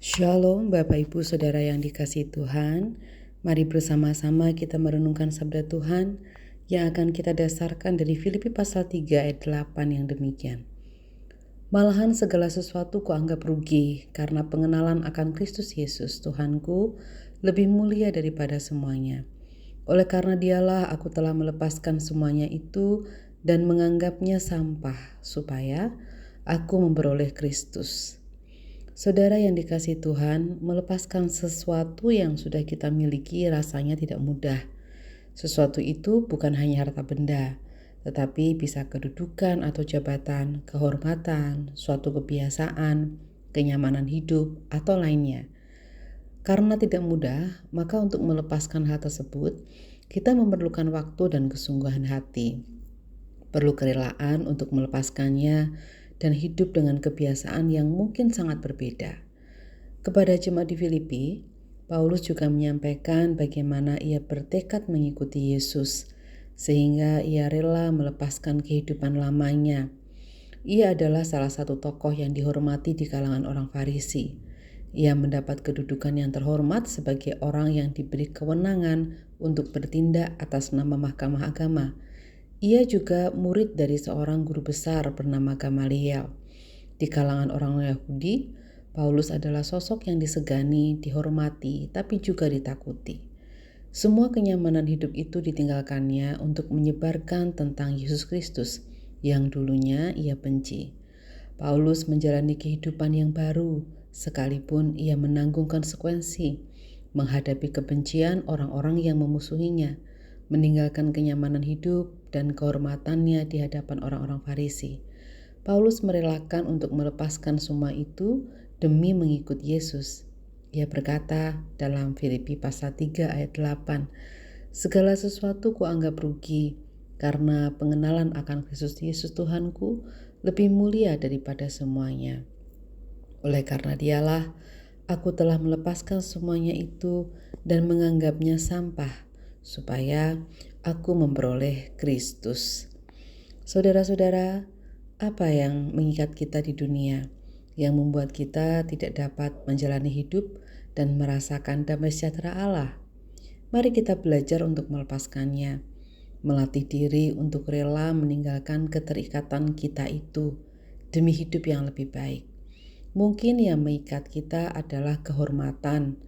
Shalom Bapak Ibu Saudara yang dikasihi Tuhan. Mari bersama-sama kita merenungkan sabda Tuhan yang akan kita dasarkan dari Filipi pasal 3 ayat 8 yang demikian. Malahan segala sesuatu kuanggap rugi karena pengenalan akan Kristus Yesus Tuhanku lebih mulia daripada semuanya. Oleh karena dialah aku telah melepaskan semuanya itu dan menganggapnya sampah supaya aku memperoleh Kristus. Saudara yang dikasihi Tuhan, melepaskan sesuatu yang sudah kita miliki rasanya tidak mudah. Sesuatu itu bukan hanya harta benda, tetapi bisa kedudukan atau jabatan, kehormatan, suatu kebiasaan, kenyamanan hidup, atau lainnya. Karena tidak mudah, maka untuk melepaskan hal tersebut, kita memerlukan waktu dan kesungguhan hati. Perlu kerelaan untuk melepaskannya dan hidup dengan kebiasaan yang mungkin sangat berbeda. Kepada jemaat di Filipi, Paulus juga menyampaikan bagaimana ia bertekad mengikuti Yesus, sehingga ia rela melepaskan kehidupan lamanya. Ia adalah salah satu tokoh yang dihormati di kalangan orang Farisi. Ia mendapat kedudukan yang terhormat sebagai orang yang diberi kewenangan untuk bertindak atas nama Mahkamah Agama. Ia juga murid dari seorang guru besar bernama Gamaliel. Di kalangan orang Yahudi, Paulus adalah sosok yang disegani, dihormati, tapi juga ditakuti. Semua kenyamanan hidup itu ditinggalkannya untuk menyebarkan tentang Yesus Kristus yang dulunya ia benci. Paulus menjalani kehidupan yang baru, sekalipun ia menanggung konsekuensi, menghadapi kebencian orang-orang yang memusuhinya, meninggalkan kenyamanan hidup dan kehormatannya di hadapan orang-orang Farisi. Paulus merelakan untuk melepaskan semua itu demi mengikut Yesus. Ia berkata dalam Filipi pasal 3 ayat 8, segala sesuatu kuanggap rugi karena pengenalan akan Kristus Yesus Tuhanku lebih mulia daripada semuanya. Oleh karena dialah aku telah melepaskan semuanya itu dan menganggapnya sampah, supaya aku memperoleh Kristus. Saudara-saudara, apa yang mengikat kita di dunia, yang membuat kita tidak dapat menjalani hidup dan merasakan damai sejahtera Allah? Mari kita belajar untuk melepaskannya, melatih diri untuk rela meninggalkan keterikatan kita itu demi hidup yang lebih baik. Mungkin yang mengikat kita adalah kehormatan,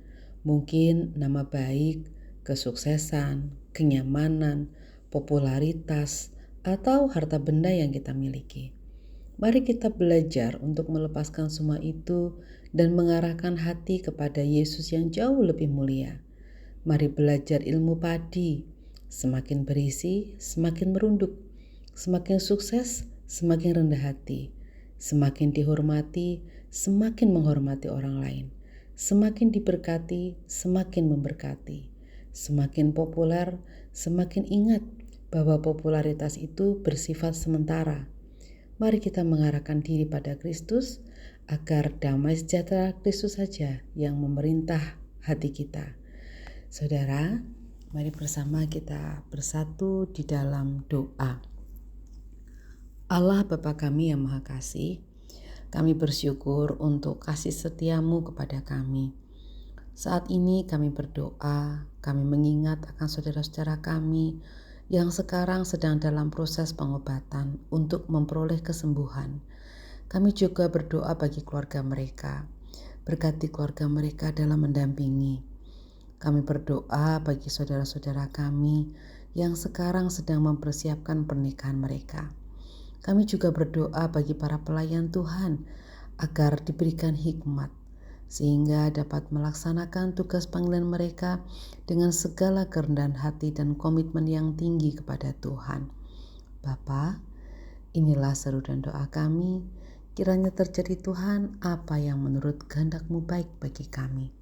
mungkin nama baik, kesuksesan, kenyamanan, popularitas, atau harta benda yang kita miliki. Mari kita belajar untuk melepaskan semua itu dan mengarahkan hati kepada Yesus yang jauh lebih mulia. Mari belajar ilmu padi, semakin berisi, semakin merunduk, semakin sukses, semakin rendah hati, semakin dihormati, semakin menghormati orang lain, semakin diberkati, semakin memberkati, semakin populer, semakin ingat bahwa popularitas itu bersifat sementara. Mari kita mengarahkan diri pada Kristus agar damai sejahtera Kristus saja yang memerintah hati kita. Saudara, mari bersama kita bersatu di dalam doa. Allah Bapa kami yang Maha Kasih, kami bersyukur untuk kasih setiamu kepada kami. Saat ini kami berdoa, kami mengingat akan saudara-saudara kami yang sekarang sedang dalam proses pengobatan untuk memperoleh kesembuhan. Kami juga berdoa bagi keluarga mereka. Berkati keluarga mereka dalam mendampingi. Kami berdoa bagi saudara-saudara kami yang sekarang sedang mempersiapkan pernikahan mereka. Kami juga berdoa bagi para pelayan Tuhan agar diberikan hikmat sehingga dapat melaksanakan tugas panggilan mereka dengan segala kerendahan hati dan komitmen yang tinggi kepada Tuhan. Bapa, inilah seru dan doa kami, kiranya terjadi Tuhan apa yang menurut kehendak-Mu baik bagi kami.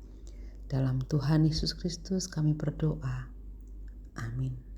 Dalam Tuhan Yesus Kristus kami berdoa. Amin.